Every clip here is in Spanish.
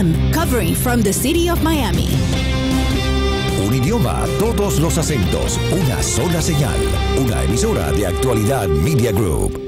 FM, covering from the city of Miami. Un idioma, todos los acentos, una sola señal. Una emisora de Actualidad Media Group.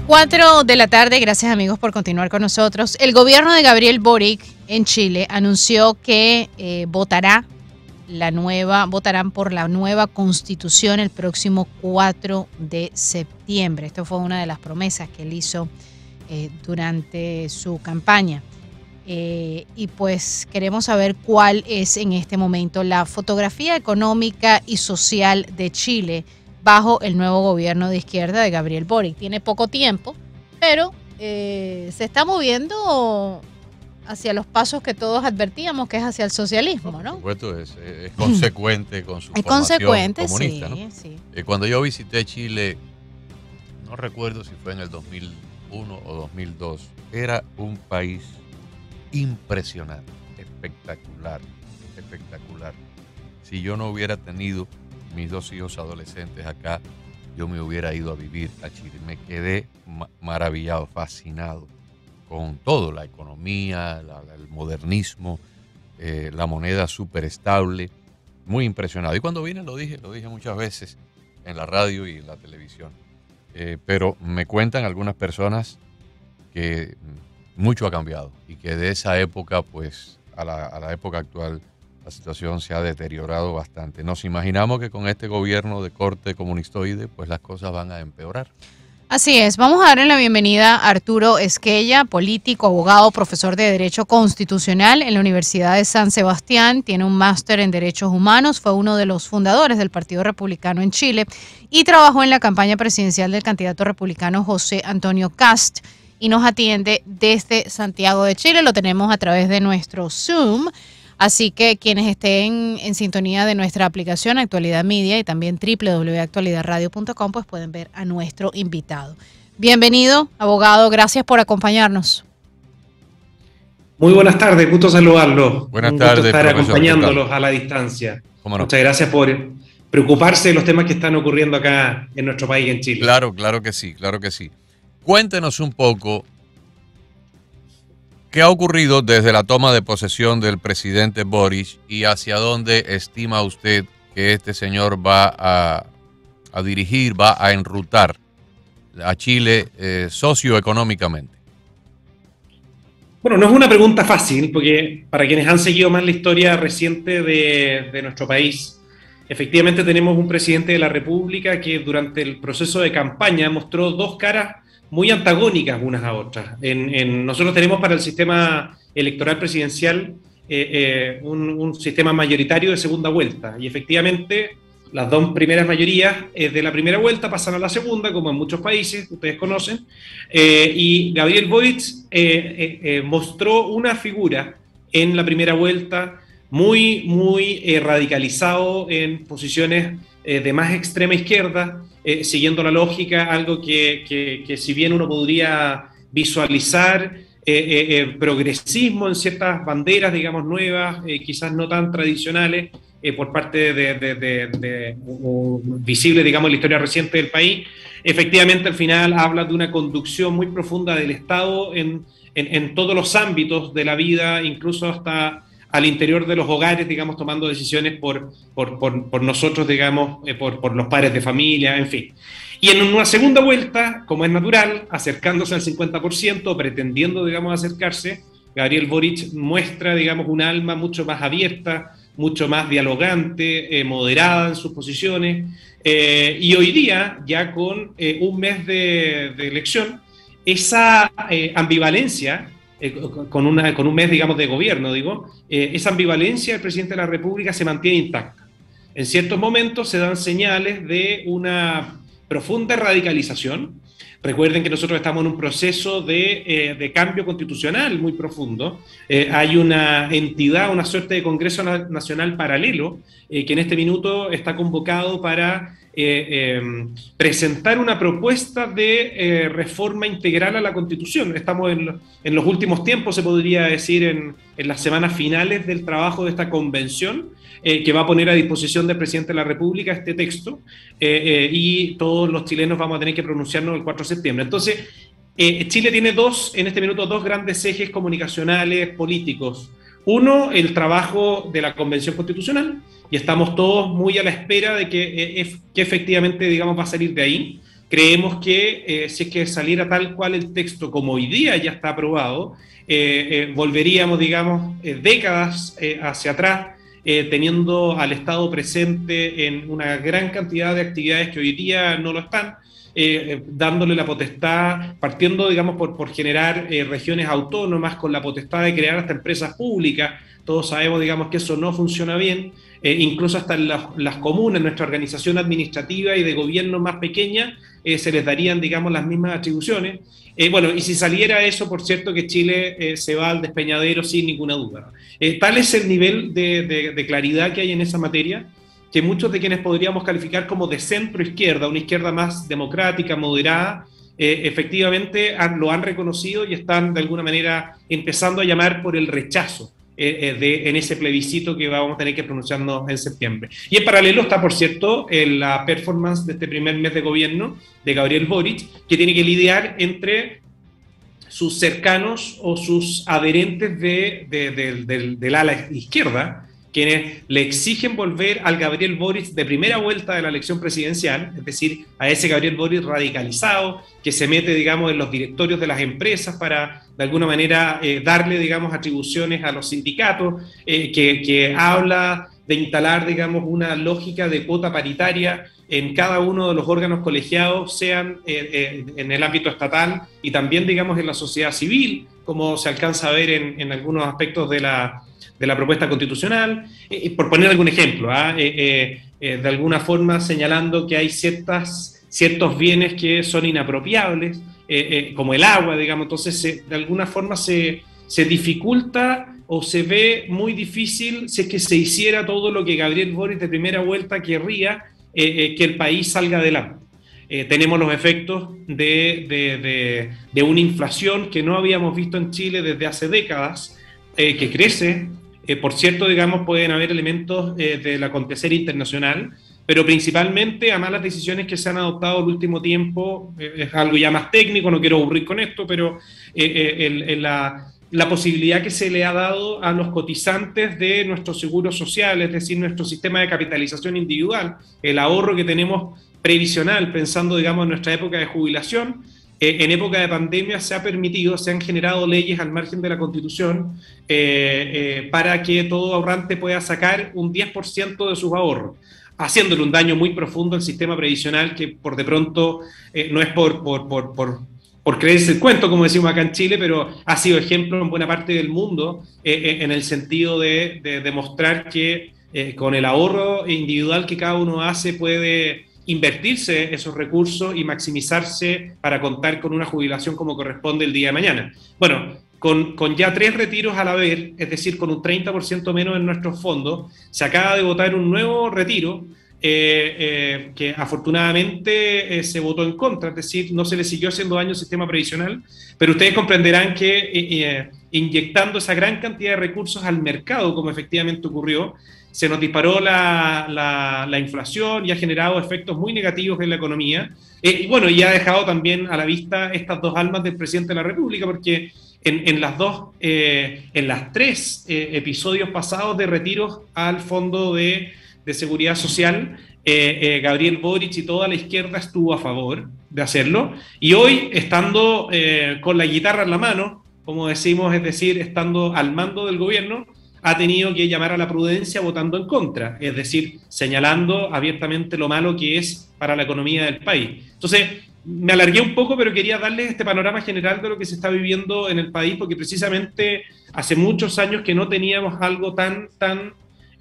Cuatro de la tarde, gracias amigos por continuar con nosotros. El gobierno de Gabriel Boric en Chile anunció que votarán por la nueva constitución el próximo 4 de septiembre. Esto fue una de las promesas que él hizo durante su campaña. Y pues queremos saber cuál es en este momento la fotografía económica y social de Chile bajo el nuevo gobierno de izquierda de Gabriel Boric. Tiene poco tiempo, pero se está moviendo hacia los pasos que todos advertíamos, que es hacia el socialismo, ¿no? Por supuesto, es consecuente con su formación comunista, sí, ¿no? Sí. Cuando yo visité Chile, no recuerdo si fue en el 2001 o 2002, era un país impresionante, espectacular. Si yo no hubiera tenido mis dos hijos adolescentes acá, yo me hubiera ido a vivir a Chile. Me quedé maravillado, fascinado con todo, la economía, el modernismo, la moneda súper estable, muy impresionado. Y cuando vine lo dije muchas veces en la radio y en la televisión. Pero me cuentan algunas personas que mucho ha cambiado y que de esa época, pues, a la época actual, la situación se ha deteriorado bastante. Nos imaginamos que con este gobierno de corte comunistoide, pues las cosas van a empeorar. Así es. Vamos a darle la bienvenida a Arturo Esquella, político, abogado, profesor de Derecho Constitucional en la Universidad de San Sebastián. Tiene un máster en Derechos Humanos, fue uno de los fundadores del Partido Republicano en Chile y trabajó en la campaña presidencial del candidato republicano José Antonio Kast y nos atiende desde Santiago de Chile. Lo tenemos a través de nuestro Zoom. Así que quienes estén en sintonía de nuestra aplicación Actualidad Media y también www.actualidadradio.com pues pueden ver a nuestro invitado. Bienvenido, abogado, gracias por acompañarnos. Muy buenas tardes, gusto saludarlos. Buenas tardes, estar profesor, acompañándolos a la distancia. ¿Cómo no? Muchas gracias por preocuparse de los temas que están ocurriendo acá en nuestro país, en Chile. Claro que sí. Cuéntenos un poco qué ha ocurrido desde la toma de posesión del presidente Boric y hacia dónde estima usted que este señor va a dirigir, va a enrutar a Chile socioeconómicamente. Bueno, no es una pregunta fácil, porque para quienes han seguido más la historia reciente de nuestro país, efectivamente tenemos un presidente de la República que durante el proceso de campaña mostró dos caras muy antagónicas unas a otras. Nosotros tenemos para el sistema electoral presidencial un sistema mayoritario de segunda vuelta, y efectivamente las dos primeras mayorías de la primera vuelta pasan a la segunda, como en muchos países que ustedes conocen, y Gabriel Boric mostró una figura en la primera vuelta muy radicalizado en posiciones de más extrema izquierda, siguiendo la lógica, algo que si bien uno podría visualizar progresismo en ciertas banderas, digamos, nuevas, quizás no tan tradicionales, por parte visible, digamos, en la historia reciente del país, efectivamente al final habla de una conducción muy profunda del Estado en todos los ámbitos de la vida, incluso hasta al interior de los hogares, digamos, tomando decisiones por nosotros, digamos, por los padres de familia, en fin. Y en una segunda vuelta, como es natural, acercándose al 50%, pretendiendo, digamos, acercarse, Gabriel Boric muestra, digamos, un alma mucho más abierta, mucho más dialogante, moderada en sus posiciones, Y hoy día, ya con un mes de elección, esa ambivalencia, con un mes, digamos, de gobierno, esa ambivalencia del presidente de la República se mantiene intacta. En ciertos momentos se dan señales de una profunda radicalización. Recuerden que nosotros estamos en un proceso de cambio constitucional muy profundo. Hay una entidad, una suerte de Congreso Nacional paralelo, que en este minuto está convocado para presentar una propuesta de reforma integral a la Constitución. Estamos en los últimos tiempos, se podría decir, en las semanas finales del trabajo de esta convención, que va a poner a disposición del presidente de la República este texto, y todos los chilenos vamos a tener que pronunciarnos el 4 de septiembre. Entonces, Chile tiene en este minuto dos grandes ejes comunicacionales políticos. Uno, el trabajo de la Convención Constitucional, y estamos todos muy a la espera de que efectivamente, digamos, va a salir de ahí. Creemos que si es que saliera tal cual el texto como hoy día ya está aprobado, volveríamos, digamos, décadas hacia atrás, teniendo al Estado presente en una gran cantidad de actividades que hoy día no lo están, dándole la potestad, partiendo, digamos, por generar regiones autónomas con la potestad de crear hasta empresas públicas. Todos sabemos, digamos, que eso no funciona bien, incluso hasta en las comunas, nuestra organización administrativa y de gobierno más pequeña, se les darían, digamos, las mismas atribuciones. Bueno, y si saliera eso, por cierto que Chile se va al despeñadero sin ninguna duda. Tal es el nivel de claridad que hay en esa materia, que muchos de quienes podríamos calificar como de centro-izquierda, una izquierda más democrática, moderada, efectivamente lo han reconocido y están de alguna manera empezando a llamar por el rechazo en ese plebiscito que vamos a tener que pronunciarnos en septiembre. Y en paralelo está, por cierto, la performance de este primer mes de gobierno de Gabriel Boric, que tiene que lidiar entre sus cercanos o sus adherentes del ala izquierda, quienes le exigen volver al Gabriel Boric de primera vuelta de la elección presidencial, es decir, a ese Gabriel Boric radicalizado, que se mete, digamos, en los directorios de las empresas para, de alguna manera, darle, digamos, atribuciones a los sindicatos, que habla de instalar, digamos, una lógica de cuota paritaria en cada uno de los órganos colegiados, sean en el ámbito estatal y también, digamos, en la sociedad civil, como se alcanza a ver en algunos aspectos de la propuesta constitucional, por poner algún ejemplo, de alguna forma señalando que hay ciertos bienes que son inapropiables, como el agua, digamos. Entonces de alguna forma se dificulta o se ve muy difícil si es que se hiciera todo lo que Gabriel Boric de primera vuelta querría, que el país salga adelante. Tenemos los efectos de una inflación que no habíamos visto en Chile desde hace décadas, que crece. Por cierto, digamos, pueden haber elementos del acontecer internacional, pero principalmente a malas decisiones que se han adoptado el último tiempo. Es algo ya más técnico, no quiero aburrir con esto, pero la posibilidad que se le ha dado a los cotizantes de nuestro seguro social, es decir, nuestro sistema de capitalización individual, el ahorro que tenemos previsional, pensando, digamos, en nuestra época de jubilación. En época de pandemia se han generado leyes al margen de la Constitución para que todo ahorrante pueda sacar un 10% de sus ahorros, haciéndole un daño muy profundo al sistema previsional, que por de pronto no es por creerse el cuento, como decimos acá en Chile, pero ha sido ejemplo en buena parte del mundo, en el sentido de demostrar que con el ahorro individual que cada uno hace puede invertirse esos recursos y maximizarse para contar con una jubilación como corresponde el día de mañana. Bueno, con ya 3 retiros al haber, es decir, con un 30% menos en nuestros fondos, se acaba de votar un nuevo retiro que afortunadamente se votó en contra, es decir, no se le siguió haciendo daño al sistema previsional, pero ustedes comprenderán que inyectando esa gran cantidad de recursos al mercado, como efectivamente ocurrió, se nos disparó la inflación y ha generado efectos muy negativos en la economía. Y bueno, y ha dejado también a la vista estas dos almas del presidente de la República, porque en las 3 episodios pasados de retiros al Fondo de Seguridad Social, Gabriel Boric y toda la izquierda estuvo a favor de hacerlo. Y hoy, estando con la guitarra en la mano, como decimos, es decir, estando al mando del gobierno, ha tenido que llamar a la prudencia votando en contra, es decir, señalando abiertamente lo malo que es para la economía del país. Entonces, me alargué un poco, pero quería darles este panorama general de lo que se está viviendo en el país, porque precisamente hace muchos años que no teníamos algo tan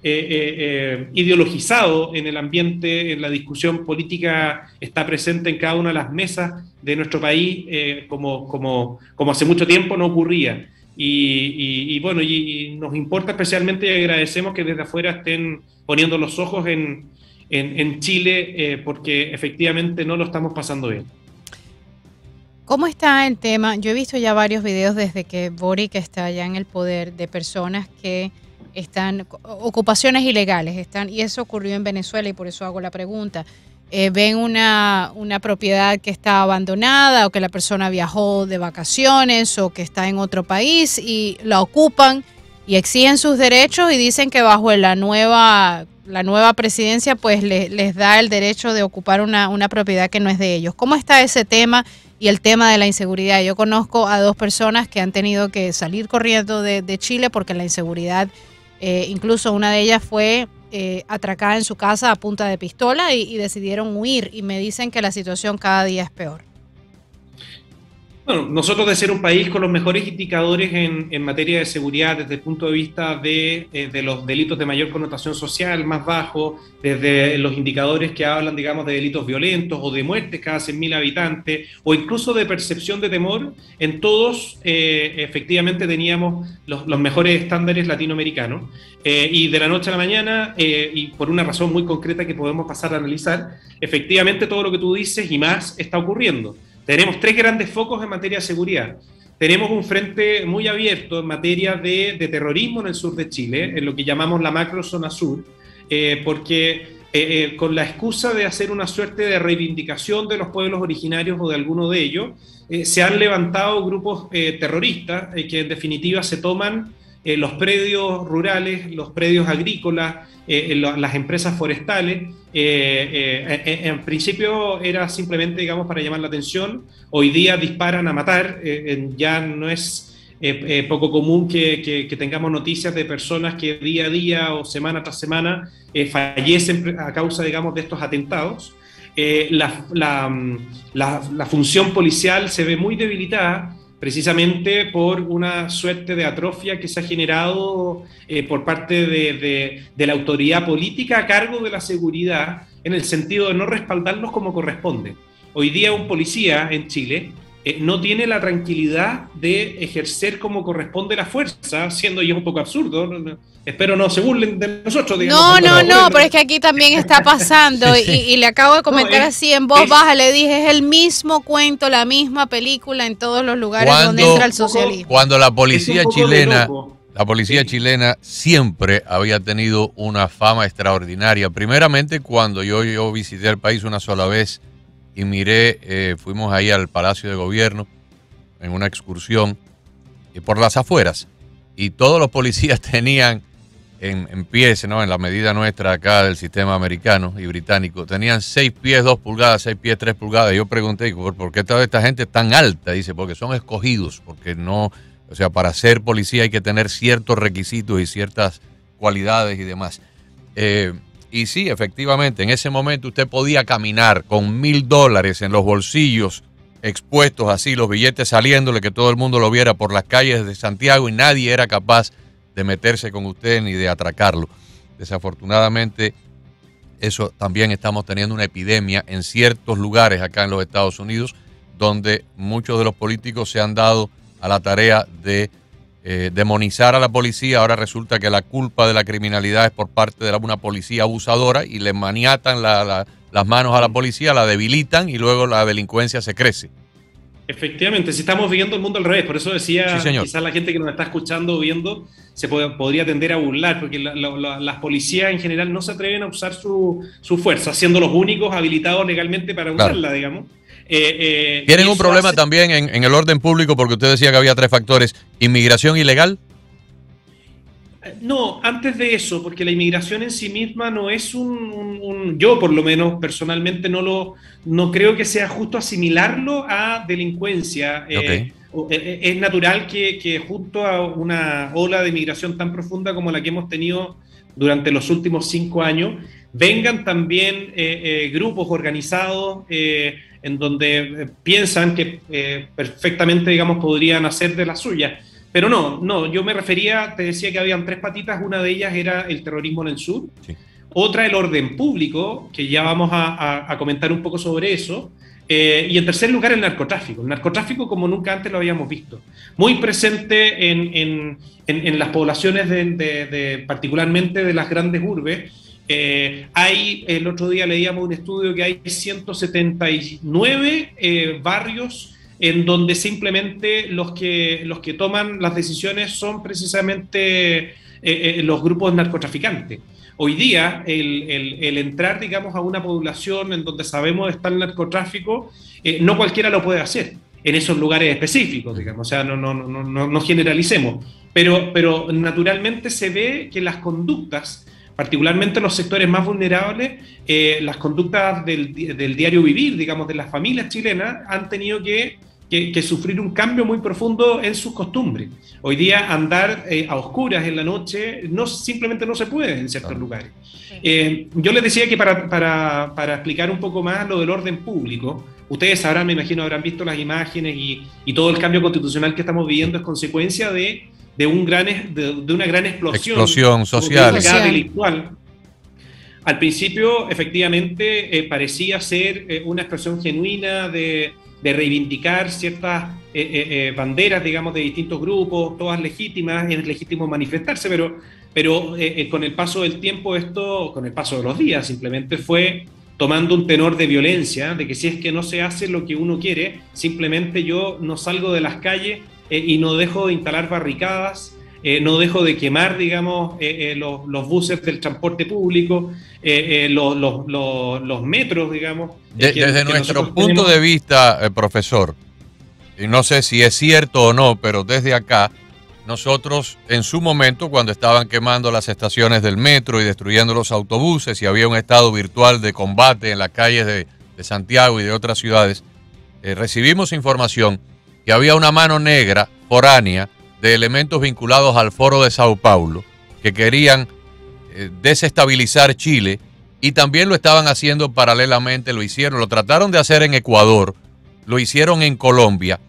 ideologizado en el ambiente, en la discusión política, está presente en cada una de las mesas de nuestro país, como hace mucho tiempo no ocurría. Y bueno, y nos importa especialmente y agradecemos que desde afuera estén poniendo los ojos en Chile, porque efectivamente no lo estamos pasando bien. ¿Cómo está el tema? Yo he visto ya varios videos desde que Boric está allá en el poder de personas que están, ocupaciones ilegales, y eso ocurrió en Venezuela y por eso hago la pregunta. Ven una propiedad que está abandonada o que la persona viajó de vacaciones o que está en otro país y la ocupan y exigen sus derechos y dicen que bajo la nueva presidencia pues les da el derecho de ocupar una propiedad que no es de ellos. ¿Cómo está ese tema y el tema de la inseguridad? Yo conozco a 2 personas que han tenido que salir corriendo de Chile porque la inseguridad, incluso una de ellas fue atracada en su casa a punta de pistola y decidieron huir y me dicen que la situación cada día es peor. Bueno, nosotros de ser un país con los mejores indicadores en materia de seguridad desde el punto de vista de los delitos de mayor connotación social, más bajo, desde los indicadores que hablan, digamos, de delitos violentos o de muertes cada 100.000 habitantes, o incluso de percepción de temor, en todos efectivamente teníamos los mejores estándares latinoamericanos. Y de la noche a la mañana, y por una razón muy concreta que podemos pasar a analizar, efectivamente todo lo que tú dices y más está ocurriendo. Tenemos 3 grandes focos en materia de seguridad. Tenemos un frente muy abierto en materia de terrorismo en el sur de Chile, en lo que llamamos la macro zona sur, porque con la excusa de hacer una suerte de reivindicación de los pueblos originarios o de alguno de ellos, se han levantado grupos terroristas que en definitiva se toman los predios rurales, los predios agrícolas, las empresas forestales. En principio era simplemente, digamos, para llamar la atención. Hoy día disparan a matar. Ya no es poco común que tengamos noticias de personas que día a día o semana tras semana fallecen a causa, digamos, de estos atentados. La función policial se ve muy debilitada, precisamente por una suerte de atrofia que se ha generado por parte de la autoridad política a cargo de la seguridad, en el sentido de no respaldarlos como corresponde. Hoy día un policía en Chile no tiene la tranquilidad de ejercer como corresponde la fuerza, siendo ya un poco absurdo. Espero no se burlen de nosotros. Digamos, no, pero es que aquí también está pasando y le acabo de comentar así en voz baja, le dije, es el mismo cuento, la misma película en todos los lugares donde entra el socialismo. Cuando la policía chilena siempre había tenido una fama extraordinaria, primeramente cuando yo visité el país una sola vez y miré, fuimos ahí al Palacio de Gobierno en una excursión por las afueras y todos los policías tenían en pies, ¿no? En la medida nuestra acá del sistema americano y británico, tenían 6 pies 2 pulgadas, 6 pies 3 pulgadas. Yo pregunté, ¿por qué toda esta gente tan alta? Dice, porque son escogidos, porque no, o sea, para ser policía hay que tener ciertos requisitos y ciertas cualidades y demás. Y sí, efectivamente, en ese momento usted podía caminar con $1,000 en los bolsillos, expuestos así, los billetes saliéndole, que todo el mundo lo viera por las calles de Santiago y nadie era capaz de meterse con usted ni de atracarlo. Desafortunadamente, eso también estamos teniendo una epidemia en ciertos lugares acá en los Estados Unidos, donde muchos de los políticos se han dado a la tarea de demonizar a la policía. Ahora resulta que la culpa de la criminalidad es por parte de una policía abusadora y le maniatan las manos a la policía, la debilitan y luego la delincuencia se crece. Efectivamente, si estamos viviendo el mundo al revés, por eso decía, sí, quizás la gente que nos está escuchando o viendo podría tender a burlar, porque las policías en general no se atreven a usar su fuerza, siendo los únicos habilitados legalmente para usarla, digamos. Tienen un problema también en el orden público, porque usted decía que había 3 factores. ¿Inmigración ilegal? No, antes de eso, porque la inmigración en sí misma no es yo por lo menos personalmente no creo que sea justo asimilarlo a delincuencia. es natural que junto a una ola de migración tan profunda como la que hemos tenido durante los últimos 5 años, vengan también grupos organizados en donde piensan que perfectamente, digamos, podrían hacer de la suya. Pero no, yo me refería, te decía que habían 3 patitas, una de ellas era el terrorismo en el sur, sí. Otra el orden público, que ya vamos a comentar un poco sobre eso, y en tercer lugar el narcotráfico como nunca antes lo habíamos visto, muy presente en las poblaciones particularmente de las grandes urbes. El otro día leíamos un estudio que hay 179 barrios en donde simplemente los que toman las decisiones son precisamente los grupos narcotraficantes. Hoy día, el entrar, digamos, a una población en donde sabemos está el narcotráfico, no cualquiera lo puede hacer en esos lugares específicos, digamos, o sea, no generalicemos, pero naturalmente se ve que las conductas, particularmente en los sectores más vulnerables, las conductas del diario vivir, digamos, de las familias chilenas, han tenido que sufrir un cambio muy profundo en sus costumbres. Hoy día andar a oscuras en la noche simplemente no se puede en ciertos lugares. Yo les decía que para explicar un poco más lo del orden público, ustedes sabrán, me imagino, habrán visto las imágenes y todo el cambio constitucional que estamos viviendo es consecuencia de una gran explosión social, delictual. Al principio, efectivamente, parecía ser una expresión genuina de reivindicar ciertas banderas, digamos, de distintos grupos, todas legítimas, es legítimo manifestarse, pero con el paso del tiempo con el paso de los días, simplemente fue tomando un tenor de violencia, de que si es que no se hace lo que uno quiere, simplemente yo no salgo de las calles y no dejo de instalar barricadas, no dejo de quemar, digamos, los buses del transporte público, los metros, digamos. Desde nuestro punto de vista, profesor, y no sé si es cierto o no, pero desde acá, nosotros en su momento, cuando estaban quemando las estaciones del metro y destruyendo los autobuses y había un estado virtual de combate en las calles de Santiago y de otras ciudades, recibimos información que había una mano negra foránea de elementos vinculados al Foro de Sao Paulo que querían desestabilizar Chile y también lo estaban haciendo paralelamente, lo trataron de hacer en Ecuador, lo hicieron en Colombia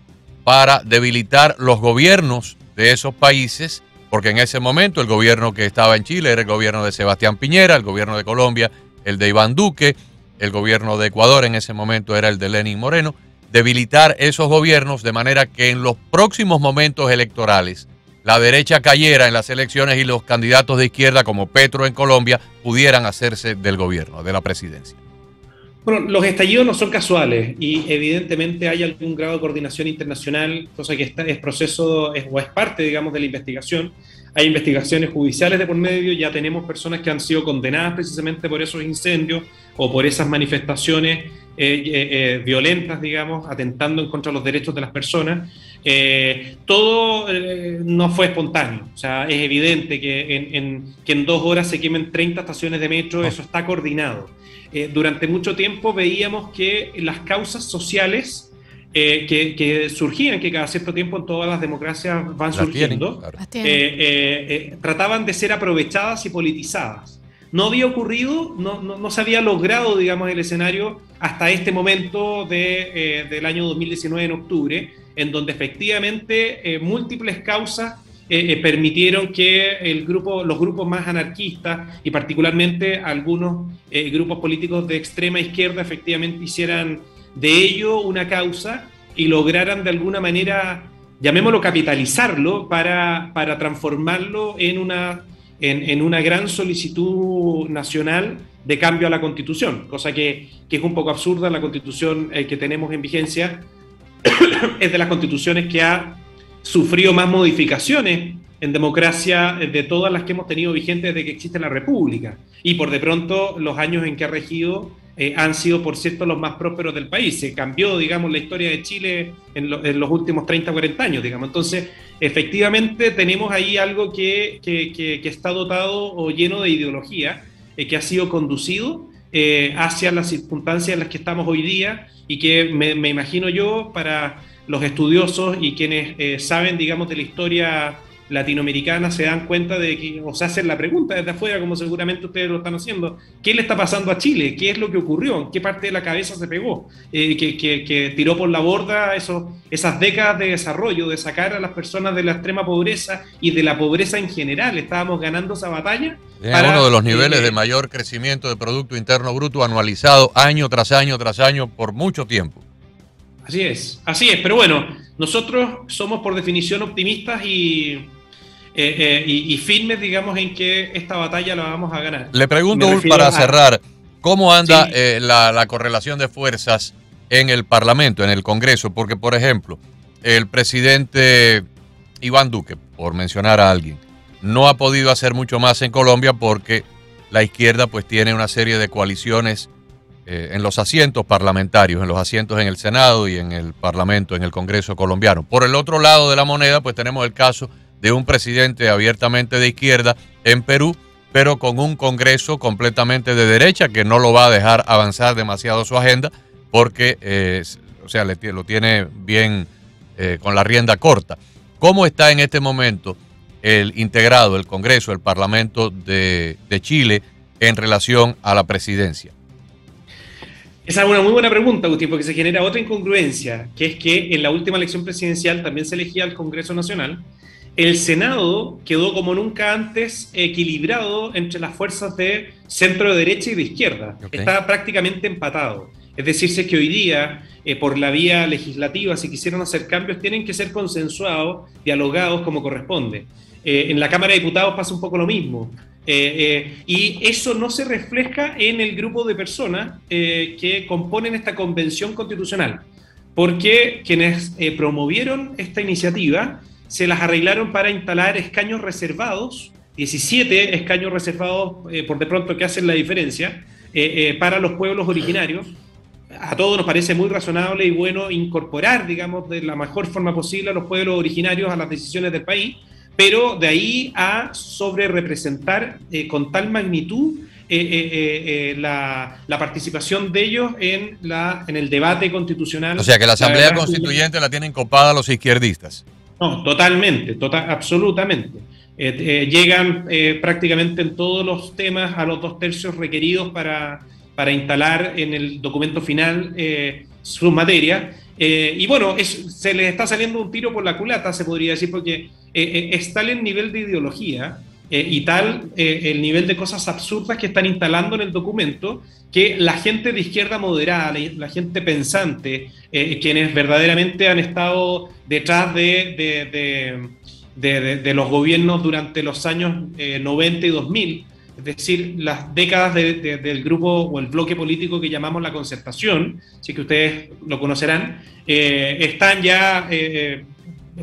para debilitar los gobiernos de esos países, porque en ese momento el gobierno que estaba en Chile era el gobierno de Sebastián Piñera, el gobierno de Colombia el de Iván Duque, el gobierno de Ecuador en ese momento era el de Lenín Moreno, debilitar esos gobiernos de manera que en los próximos momentos electorales la derecha cayera en las elecciones y los candidatos de izquierda como Petro en Colombia pudieran hacerse del gobierno, de la presidencia. Bueno, los estallidos no son casuales y evidentemente hay algún grado de coordinación internacional, cosa que es proceso o es parte, digamos, de la investigación. Hay investigaciones judiciales de por medio, ya tenemos personas que han sido condenadas precisamente por esos incendios o por esas manifestaciones violentas, digamos, atentando en contra de los derechos de las personas. Todo no fue espontáneo, o sea, es evidente que en 2 horas se quemen 30 estaciones de metro, eso está coordinado. Durante mucho tiempo veíamos que las causas sociales que surgían, que cada cierto tiempo en todas las democracias van surgiendo, trataban de ser aprovechadas y politizadas. No había ocurrido, no se había logrado, digamos, el escenario hasta este momento del año 2019 en octubre, en donde efectivamente múltiples causas permitieron que los grupos más anarquistas y particularmente algunos grupos políticos de extrema izquierda efectivamente hicieran de ello una causa y lograran de alguna manera, llamémoslo, capitalizarlo para transformarlo en una gran solicitud nacional de cambio a la Constitución, cosa que es un poco absurda. La Constitución que tenemos en vigencia es de las constituciones que ha sufrido más modificaciones en democracia de todas las que hemos tenido vigentes desde que existe la República. Y por de pronto los años en que ha regido han sido, por cierto, los más prósperos del país. Se cambió, digamos, la historia de Chile en los últimos 30, 40 años, digamos. Entonces, efectivamente, tenemos ahí algo que está dotado o lleno de ideología, que ha sido conducido hacia las circunstancias en las que estamos hoy día y que me imagino yo para los estudiosos y quienes saben, digamos, de la historia latinoamericana se dan cuenta de que, o se hacen la pregunta desde afuera, como seguramente ustedes lo están haciendo, ¿qué le está pasando a Chile? ¿Qué es lo que ocurrió? ¿En qué parte de la cabeza se pegó? Que tiró por la borda esas décadas de desarrollo, de sacar a las personas de la extrema pobreza y de la pobreza en general. Estábamos ganando esa batalla. Para, uno de los niveles de mayor crecimiento de Producto Interno Bruto anualizado año tras año tras año por mucho tiempo. Así es, pero bueno, nosotros somos por definición optimistas y firmes, digamos, en que esta batalla la vamos a ganar. Le pregunto, para cerrar, ¿cómo anda la correlación de fuerzas en el Parlamento, en el Congreso? Porque, por ejemplo, el presidente Iván Duque, por mencionar a alguien, no ha podido hacer mucho más en Colombia porque la izquierda pues tiene una serie de coaliciones en los asientos parlamentarios, en los asientos en el Senado y en el Parlamento, en el Congreso colombiano. Por el otro lado de la moneda, pues tenemos el caso de un presidente abiertamente de izquierda en Perú, pero con un Congreso completamente de derecha que no lo va a dejar avanzar demasiado su agenda porque, lo tiene bien con la rienda corta. ¿Cómo está en este momento el Congreso, el Parlamento de Chile en relación a la presidencia? Esa es una muy buena pregunta, Agustín, porque se genera otra incongruencia, que es que en la última elección presidencial también se elegía al Congreso Nacional. El Senado quedó como nunca antes equilibrado entre las fuerzas de centro derecha y de izquierda. Okay. Está prácticamente empatado. Es decir, si es que hoy día, por la vía legislativa, si quisieran hacer cambios, tienen que ser consensuados, dialogados como corresponde. En la Cámara de Diputados pasa un poco lo mismo. Y eso no se refleja en el grupo de personas que componen esta convención constitucional, porque quienes promovieron esta iniciativa se las arreglaron para instalar escaños reservados, 17 escaños reservados por de pronto que hacen la diferencia para los pueblos originarios. A todos nos parece muy razonable y bueno incorporar, digamos, de la mejor forma posible a los pueblos originarios a las decisiones del país, pero de ahí a sobrerepresentar con tal magnitud la participación de ellos en el debate constitucional. O sea que la Asamblea Constituyente la tienen copada los izquierdistas. No, totalmente, absolutamente. Llegan prácticamente en todos los temas a los 2/3 requeridos para instalar en el documento final sus materias. Y bueno, se les está saliendo un tiro por la culata, se podría decir, porque es tal el nivel de ideología y tal el nivel de cosas absurdas que están instalando en el documento, que la gente de izquierda moderada, la gente pensante, quienes verdaderamente han estado detrás de los gobiernos durante los años 90 y 2000, es decir, las décadas del grupo o el bloque político que llamamos la Concertación, así que ustedes lo conocerán, están ya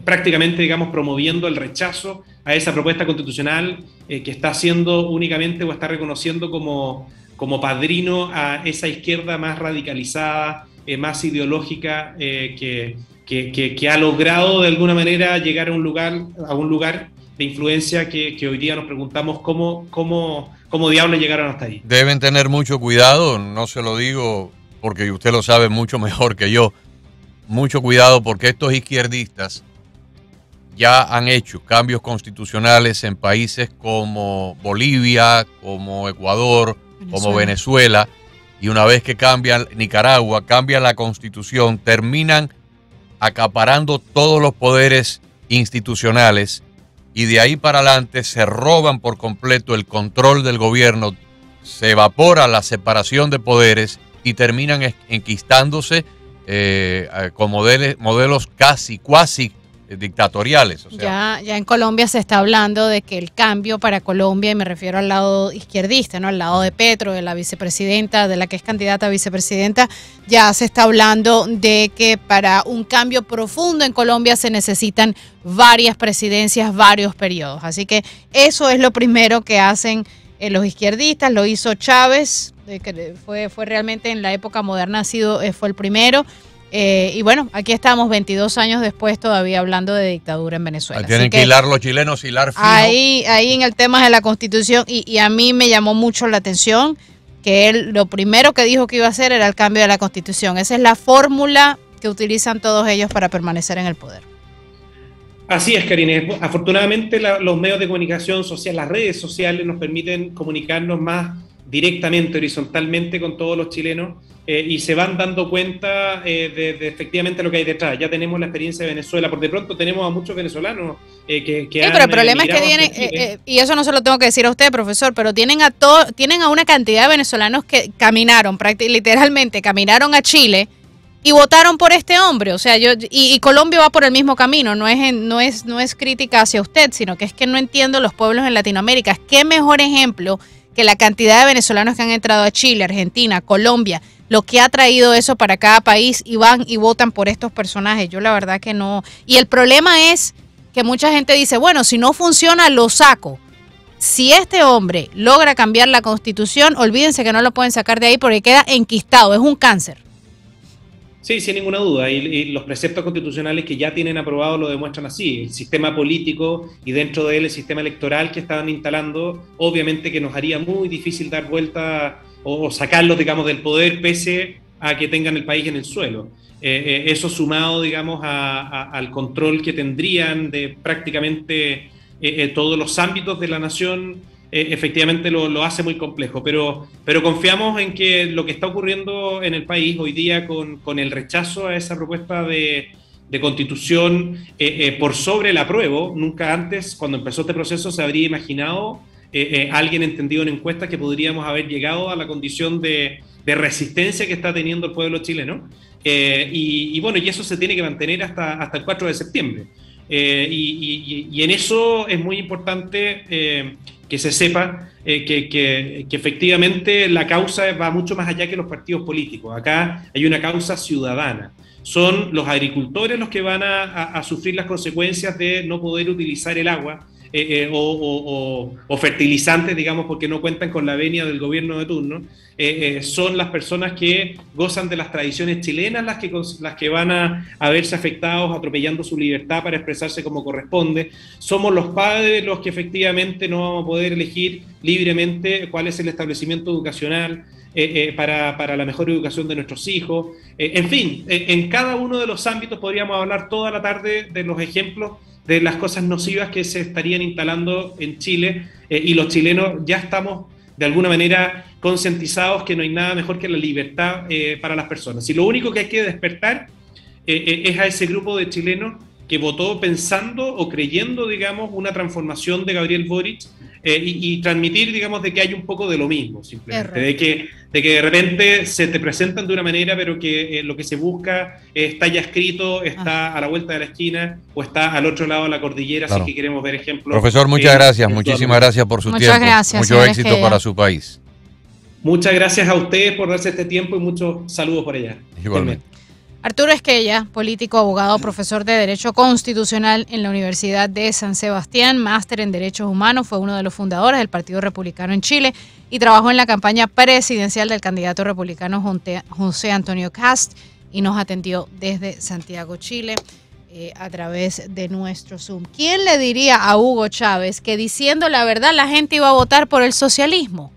prácticamente, digamos, promoviendo el rechazo a esa propuesta constitucional que está haciendo únicamente o está reconociendo como padrino a esa izquierda más radicalizada, más ideológica, que ha logrado de alguna manera llegar a un lugar de influencia que hoy día nos preguntamos cómo diablos llegaron hasta ahí. Deben tener mucho cuidado, no se lo digo porque usted lo sabe mucho mejor que yo, mucho cuidado porque estos izquierdistas ya han hecho cambios constitucionales en países como Bolivia, como Ecuador, como Venezuela, y una vez que cambian Nicaragua, cambia la constitución, terminan acaparando todos los poderes institucionales y de ahí para adelante se roban por completo el control del gobierno, se evapora la separación de poderes y terminan enquistándose con modelos cuasi dictatoriales. O sea, ya en Colombia se está hablando de que el cambio para Colombia, y me refiero al lado izquierdista, ¿no? Al lado de Petro, de la vicepresidenta, de la que es candidata a vicepresidenta, ya se está hablando de que para un cambio profundo en Colombia se necesitan varias presidencias, varios periodos. Así que eso es lo primero que hacen los izquierdistas. Lo hizo Chávez, que fue realmente en la época moderna, fue el primero. Y bueno, aquí estamos 22 años después todavía hablando de dictadura en Venezuela. Tienen que hilar los chilenos, hilar fino. Ahí en el tema de la Constitución, y a mí me llamó mucho la atención que él lo primero que dijo que iba a hacer era el cambio de la Constitución. Esa es la fórmula que utilizan todos ellos para permanecer en el poder. Así es, Karine. Afortunadamente los medios de comunicación social, las redes sociales nos permiten comunicarnos más directamente, horizontalmente con todos los chilenos y se van dando cuenta de efectivamente lo que hay detrás. Ya tenemos la experiencia de Venezuela, por de pronto tenemos a muchos venezolanos que pero el problema es que tienen, y eso no se lo tengo que decir a usted, profesor, pero tienen a una cantidad de venezolanos que caminaron, literalmente caminaron a Chile y votaron por este hombre. O sea, y Colombia va por el mismo camino. No es crítica hacia usted, sino que es que no entiendo los pueblos en Latinoamérica. ¿Qué mejor ejemplo que la cantidad de venezolanos que han entrado a Chile, Argentina, Colombia, lo que ha traído eso para cada país y van y votan por estos personajes? Yo la verdad que no. Y el problema es que mucha gente dice, bueno, si no funciona, lo saco. Si este hombre logra cambiar la Constitución, olvídense que no lo pueden sacar de ahí porque queda enquistado, es un cáncer. Sí, sin ninguna duda, y los preceptos constitucionales que ya tienen aprobado lo demuestran así. El sistema político y dentro de él el sistema electoral que estaban instalando, obviamente que nos haría muy difícil dar vuelta o sacarlos, digamos, del poder pese a que tengan el país en el suelo. Eso sumado, digamos, al control que tendrían de prácticamente todos los ámbitos de la nación, efectivamente lo hace muy complejo, pero confiamos en que lo que está ocurriendo en el país hoy día con el rechazo a esa propuesta de constitución por sobre el apruebo, nunca antes, cuando empezó este proceso, se habría imaginado alguien entendido en encuestas que podríamos haber llegado a la condición de resistencia que está teniendo el pueblo chileno, y bueno, y eso se tiene que mantener hasta el 4 de septiembre. Y en eso es muy importante que se sepa que efectivamente la causa va mucho más allá que los partidos políticos. Acá hay una causa ciudadana. Son los agricultores los que van a sufrir las consecuencias de no poder utilizar el agua o fertilizantes, digamos, porque no cuentan con la venia del gobierno de turno. Son las personas que gozan de las tradiciones chilenas las que van a verse afectados, atropellando su libertad para expresarse como corresponde. Somos los padres los que efectivamente no vamos a poder elegir libremente cuál es el establecimiento educacional para la mejor educación de nuestros hijos. En fin, en cada uno de los ámbitos podríamos hablar toda la tarde de los ejemplos de las cosas nocivas que se estarían instalando en Chile, y los chilenos ya estamos de alguna manera concientizados que no hay nada mejor que la libertad para las personas. Y lo único que hay que despertar es a ese grupo de chilenos que votó pensando o creyendo, digamos, una transformación de Gabriel Boric, y transmitir, digamos, de que hay un poco de lo mismo, simplemente, de que de repente se te presentan de una manera, pero que lo que se busca está ya escrito, está a la vuelta de la esquina o está al otro lado de la cordillera, claro. Así que queremos ver ejemplos. Profesor, muchas gracias, muchísimas gracias por su tiempo. Gracias, mucho éxito para su país. Muchas gracias a ustedes por darse este tiempo y muchos saludos por allá. Igualmente. Arturo Esquella, político, abogado, profesor de Derecho Constitucional en la Universidad de San Sebastián, máster en Derechos Humanos, fue uno de los fundadores del Partido Republicano en Chile y trabajó en la campaña presidencial del candidato republicano José Antonio Kast y nos atendió desde Santiago, Chile, a través de nuestro Zoom. ¿Quién le diría a Hugo Chávez que diciendo la verdad la gente iba a votar por el socialismo?